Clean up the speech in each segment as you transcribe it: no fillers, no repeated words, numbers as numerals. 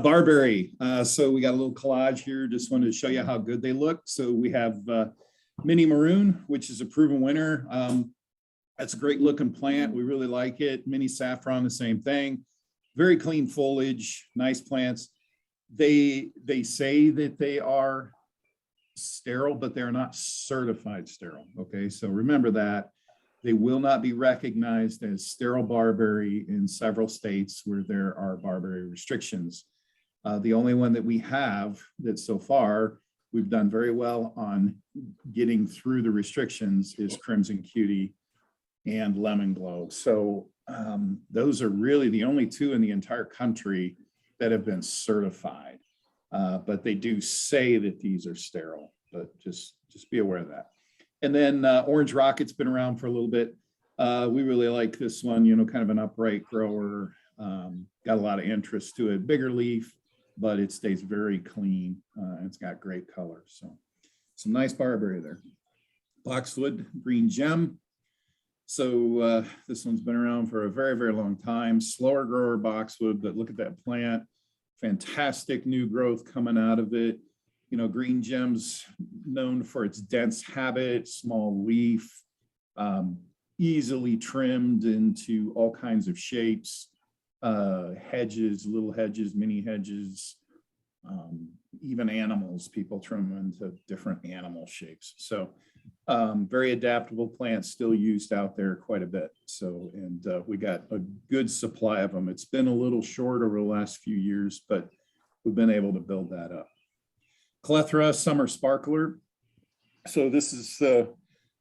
Barberry. So we got a little collage here. Just wanted to show you how good they look. So we have Mini Maroon, which is a proven winner. That's a great looking plant. We really like it. Mini Saffron, the same thing. Very clean foliage, nice plants. They say that they are sterile, but they're not certified sterile. Okay, so remember that. They will not be recognized as sterile barberry in several states where there are barberry restrictions. The only one that we have that so far we've done very well on getting through the restrictions is Crimson Cutie and Lemon Glow. So those are really the only two in the entire country that have been certified. But they do say that these are sterile, but just be aware of that. And then Orange Rocket's been around for a little bit. We really like this one, you know, kind of an upright grower. Got a lot of interest to it. Bigger leaf, but it stays very clean. It's got great color. So some nice barberry there. Boxwood Green Gem. So this one's been around for a very, very long time. Slower grower boxwood, but look at that plant. Fantastic new growth coming out of it. You know, Green Gem's known for its dense habit, small leaf, easily trimmed into all kinds of shapes, hedges, little hedges, mini hedges, even animals, people trim them into different animal shapes. So very adaptable plants, still used out there quite a bit. So, and we got a good supply of them. It's been a little short over the last few years, but we've been able to build that up. Clethra Summer Sparkler. So this is a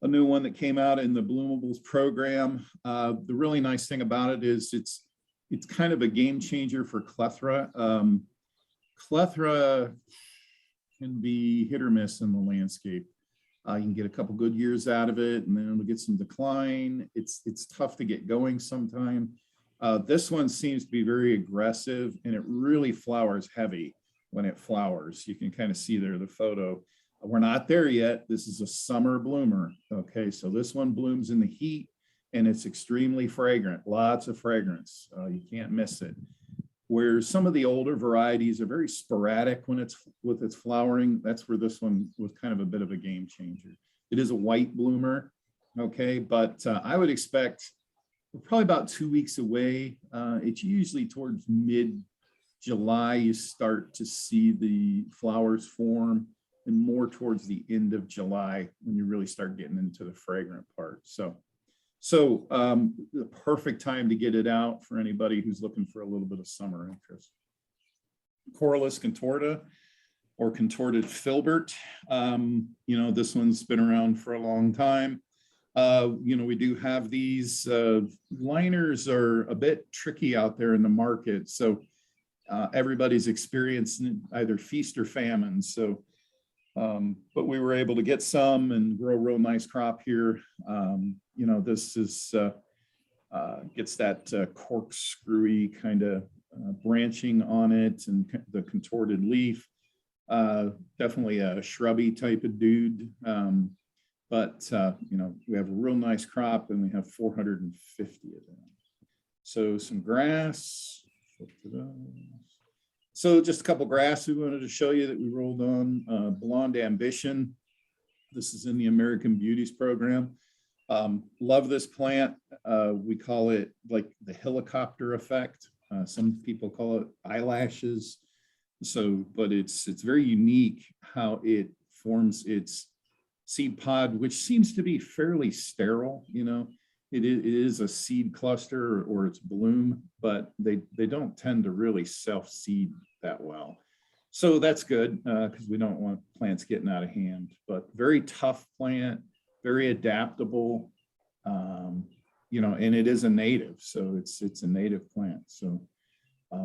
new one that came out in the Bloomables program. The really nice thing about it is it's kind of a game changer for Clethra. Clethra can be hit or miss in the landscape. You can get a couple good years out of it, and then it'll get some decline. It's tough to get going sometime. This one seems to be very aggressive, and it really flowers heavy when it flowers. You can kind of see there the photo. We're not there yet. This is a summer bloomer. Okay, so this one blooms in the heat, and it's extremely fragrant, lots of fragrance. You can't miss it. Where some of the older varieties are very sporadic when it's with its flowering, that's where this one was kind of a bit of a game changer. It is a white bloomer, okay, but I would expect we're probably about 2 weeks away. It's usually towards mid-July you start to see the flowers form, and more towards the end of July when you really start getting into the fragrant part. So the perfect time to get it out for anybody who's looking for a little bit of summer interest. Corylus contorta or contorted filbert. You know, this one's been around for a long time. You know, we do have these liners are a bit tricky out there in the market. So everybody's experiencing either feast or famine. So, but we were able to get some and grow a real nice crop here. You know, this is gets that corkscrewy kind of branching on it and the contorted leaf. Definitely a shrubby type of dude. But you know, we have a real nice crop, and we have 450 of them. So some grass. So just a couple grass we wanted to show you that we rolled on. Blonde Ambition. This is in the American Beauties program. Love this plant. We call it like the helicopter effect. Some people call it eyelashes. So, but it's very unique how it forms its seed pod, which seems to be fairly sterile. You know, it is a seed cluster or its bloom, but they don't tend to really self-seed that well. So that's good because we don't want plants getting out of hand, but very tough plant, very adaptable, you know, and it is a native. So it's a native plant. So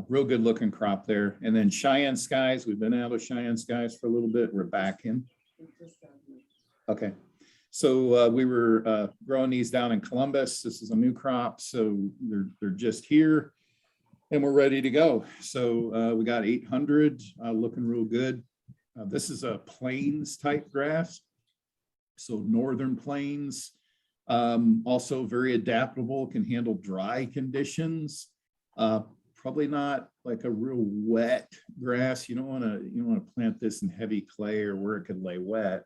real good looking crop there. And then Cheyenne Skies, we've been out of Cheyenne Skies for a little bit. We're back in. Okay. So we were growing these down in Columbus. This is a new crop. So they're just here and we're ready to go. So we got 800 looking real good. This is a plains type grass. So northern plains, also very adaptable, can handle dry conditions. probably not like a real wet grass. You don't want to plant this in heavy clay or where it could lay wet,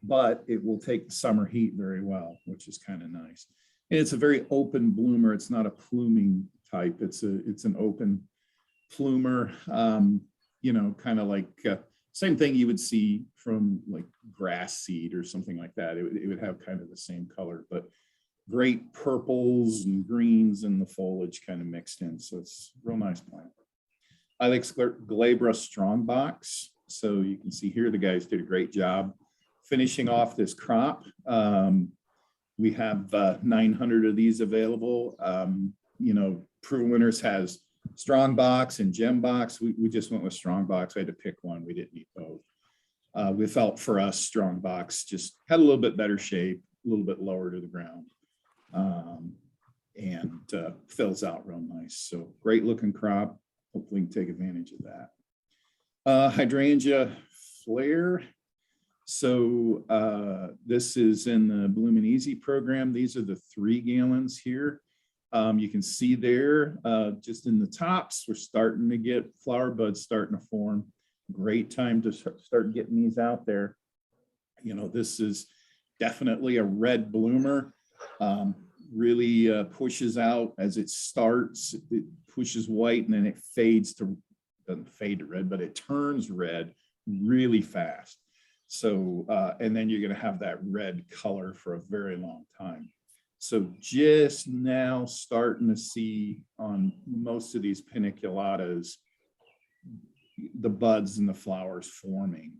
but it will take the summer heat very well, which is kind of nice. And it's a very open bloomer. It's not a pluming type. It's an open plumer, kind of like same thing you would see from like grass seed or something like that. It would have kind of the same color, but great purples and greens and the foliage kind of mixed in. So it's a real nice plant. Ilex glabra strongbox. So you can see here, the guys did a great job finishing off this crop. We have 900 of these available. Proven Winners has Strongbox and Gembox. We just went with Strongbox. We had to pick one. We didn't need both. We felt for us, Strongbox just had a little bit better shape, a little bit lower to the ground, and fills out real nice. So great looking crop. Hopefully we can take advantage of that. Hydrangea Flare. So this is in the Bloom and Easy program. These are the 3 gallons here. You can see there, just in the tops, we're starting to get flower buds starting to form. Great time to start getting these out there. This is definitely a red bloomer. Really pushes out as it starts. It pushes white and then it doesn't fade to red, but it turns red really fast. So, and then you're going to have that red color for a very long time. So just now starting to see on most of these paniculatas, the buds and the flowers forming.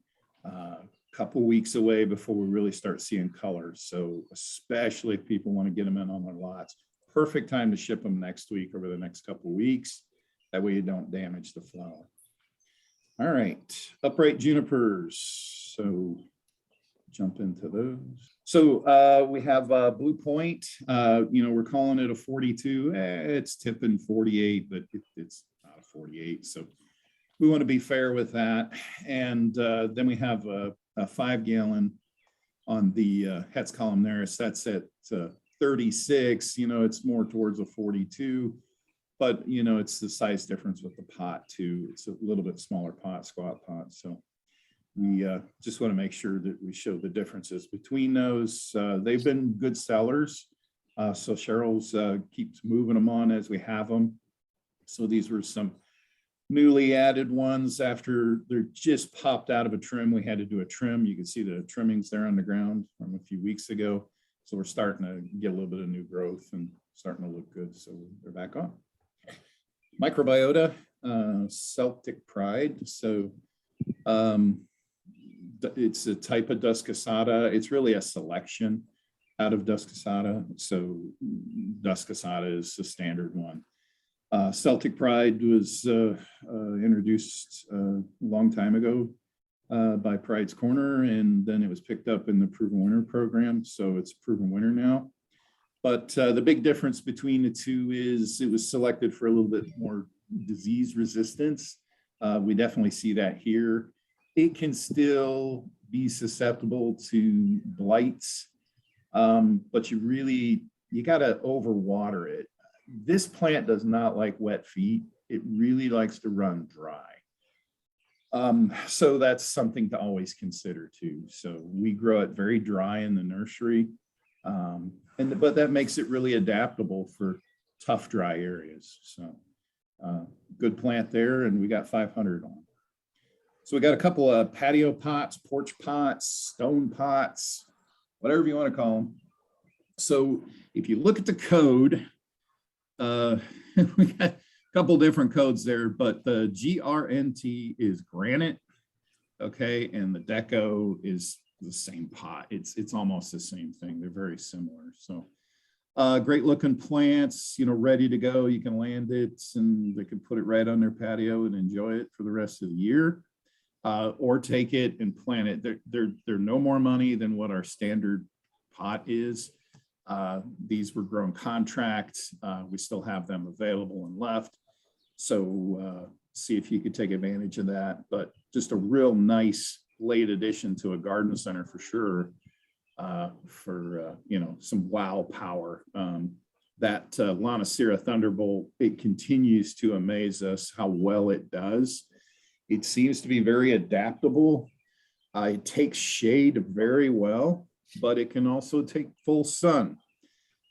Couple weeks away before we really start seeing colors. So especially if people want to get them in on their lots, perfect time to ship them next week, over the next couple of weeks. That way you don't damage the flower. All right, upright junipers. So jump into those. So we have Blue Point. We're calling it a 42. It's tipping 48, but it's not a 48. So we want to be fair with that. And then we have a 5 gallon on the Hetz columnaris. That's at 36. It's more towards a 42. But, it's the size difference with the pot too. It's a little bit smaller pot, squat pot. So we just want to make sure that we show the differences between those. They've been good sellers. So Cheryl's keeps moving them on as we have them. So these were some newly added ones after they're just popped out of a trim. We had to do a trim. You can see the trimmings there on the ground from a few weeks ago. So we're starting to get a little bit of new growth and starting to look good. So they're back on. Microbiota, Celtic Pride. So it's a type of Duscasata. It's really a selection out of Duscasata. So Duscasata is the standard one. Celtic Pride was introduced a long time ago by Pride's Corner, and then it was picked up in the Proven Winner program. So it's Proven Winner now. But the big difference between the two is it was selected for a little bit more disease resistance. We definitely see that here. It can still be susceptible to blights, but you got to overwater it. This plant does not like wet feet. It really likes to run dry. So that's something to always consider too. So we grow it very dry in the nursery, but that makes it really adaptable for tough, dry areas. So good plant there, and we got 500 on. So we got a couple of patio pots, porch pots, stone pots, whatever you want to call them. So if you look at the code, we got a couple different codes there, but the GRNT is granite, okay, and the deco is the same pot. It's almost the same thing. They're very similar. So great looking plants, ready to go. You can land it and they can put it right on their patio and enjoy it for the rest of the year, or take it and plant it. They're no more money than what our standard pot is. These were grown contracts. We still have them available and left. So see if you could take advantage of that. But just a real nice late addition to a garden center for sure, for some wow power. that Lonicera Thunderbolt, it continues to amaze us how well it does. It seems to be very adaptable. It takes shade very well, but it can also take full sun.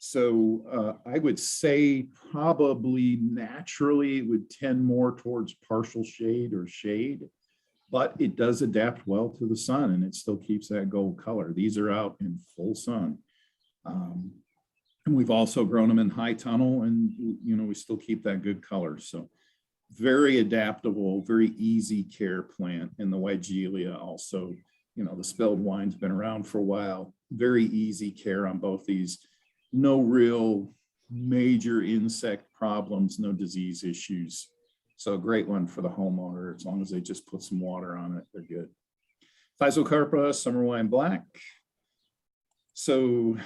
So I would say probably naturally it would tend more towards partial shade or shade, but it does adapt well to the sun and it still keeps that gold color. These are out in full sun. And we've also grown them in high tunnel and, you know, we still keep that good color. So very adaptable, very easy care plant. And the Weigelia also, you know, the spelled wine's been around for a while. Very easy care on both these. No real major insect problems, no disease issues. So a great one for the homeowner. As long as they just put some water on it, they're good. Physocarpa, Summer Wine Black. So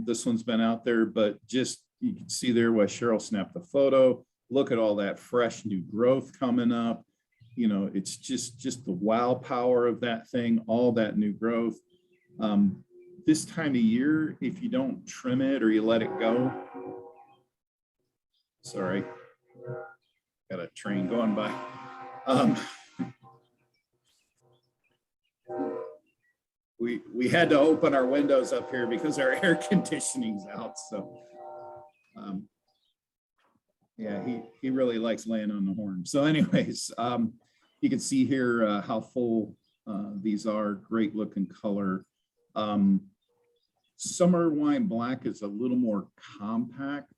this one's been out there, but just you can see there why Cheryl snapped the photo. Look at all that fresh new growth coming up. You know, it's just the wow power of that thing, all that new growth. This time of year, if you don't trim it or you let it go, sorry, got a train going by. We had to open our windows up here because our air conditioning's out. So yeah, he really likes laying on the horn. So anyways, you can see here how full these are. Great looking color. Summer Wine Black is a little more compact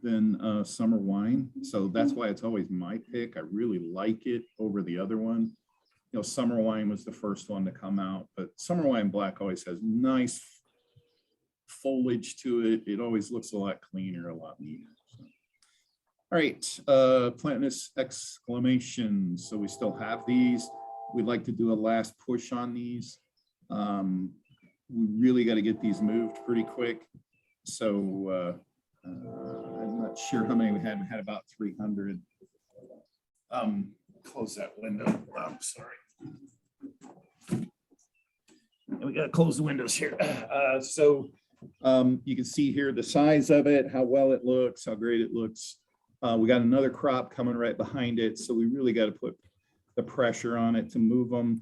than Summer Wine. So that's why it's always my pick. I really like it over the other one. You know, Summer Wine was the first one to come out, but Summer Wine Black always has nice foliage to it. It always looks a lot cleaner, a lot neater. So. All right, Plantness exclamation. So we still have these. We'd like to do a last push on these. We really got to get these moved pretty quick. So I'm not sure how many we had. We had about 300. Close that window. Sorry. And we got to close the windows here. So you can see here the size of it, how well it looks, how great it looks. We got another crop coming right behind it. So we really got to put the pressure on it to move them.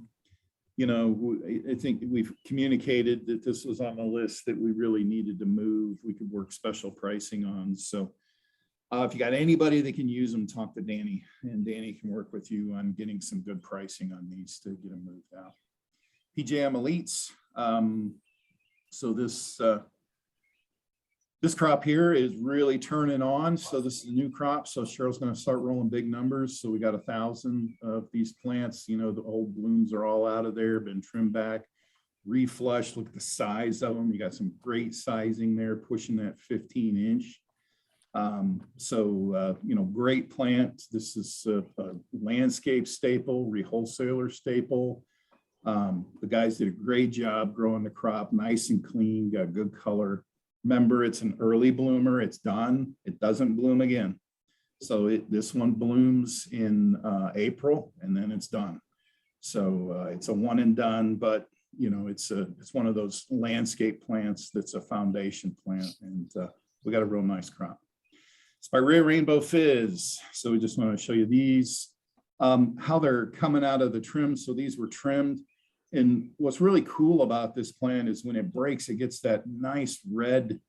You know, I think we've communicated that this was on the list that we really needed to move. We could work special pricing on. So if you got anybody that can use them, talk to Danny, and Danny can work with you on getting some good pricing on these to get them moved out. PJM Elites. So this crop here is really turning on. So this is a new crop. So Cheryl's going to start rolling big numbers. So we got 1,000 of these plants. You know, the old blooms are all out of there, been trimmed back, reflushed. Look at the size of them. You got some great sizing there, pushing that 15-inch. You know, great plant. This is a landscape staple, wholesaler staple. The guys did a great job growing the crop, nice and clean, got good color. Remember, it's an early bloomer. It's done. It doesn't bloom again. So this one blooms in April, and then it's done. So it's a one and done, but you know, it's one of those landscape plants that's a foundation plant, and we got a real nice crop. It's by Rare Rainbow Fizz. So we just want to show you these, how they're coming out of the trim. So these were trimmed. And what's really cool about this plant is when it breaks, it gets that nice red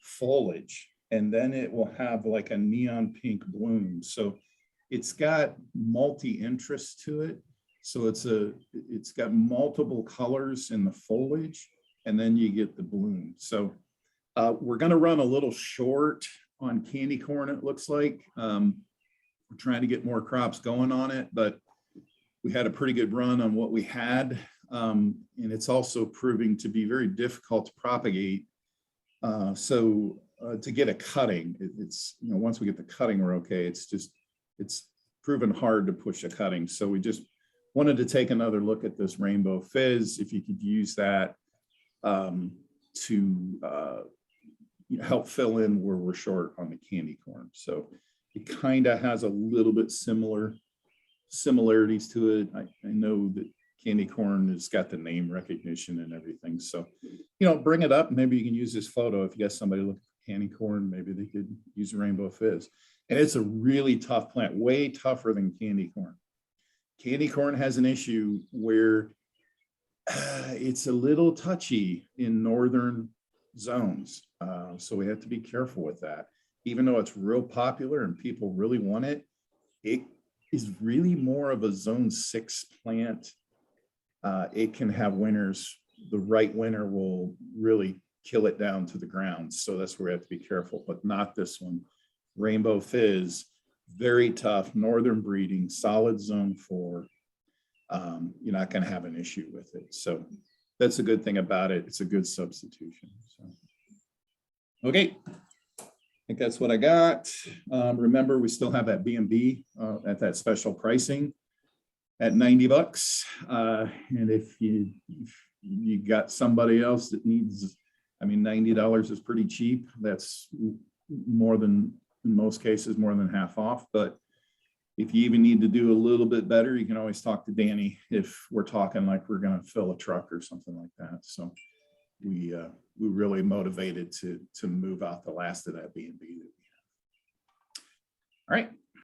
foliage, and then it will have like a neon pink bloom. So it's got multi-interest to it. So it's got multiple colors in the foliage, and then you get the bloom. So we're going to run a little short on candy corn, it looks like. We're trying to get more crops going on it, but we had a pretty good run on what we had. And it's also proving to be very difficult to propagate. To get a cutting, it's, you know, once we get the cutting, we're okay. It's proven hard to push a cutting. So we just wanted to take another look at this Rainbow Fizz, if you could use that to help fill in where we're short on the candy corn. So it kind of has a little bit similarities to it. I know that candy corn has got the name recognition and everything. So, you know, bring it up. Maybe you can use this photo if you got somebody looking for candy corn, maybe they could use rainbow fizz. And it's a really tough plant, way tougher than candy corn. Candy corn has an issue where it's a little touchy in northern zones. So we have to be careful with that. Even though it's real popular and people really want it, it is really more of a zone 6 plant. It can have winters, the right winter will really kill it down to the ground. So that's where we have to be careful, but not this one. Rainbow fizz, very tough, northern breeding, solid zone 4. You're not going to have an issue with it. So that's a good thing about it. It's a good substitution. So, okay. I think that's what I got. Remember, we still have that B&B at that special pricing at $90. And if you got somebody else that needs, I mean, $90 is pretty cheap. That's more than, in most cases, more than half off. But if you even need to do a little bit better, you can always talk to Danny if we're talking like we're going to fill a truck or something like that. So we really motivated to move out the last of that B&B that we have. All right.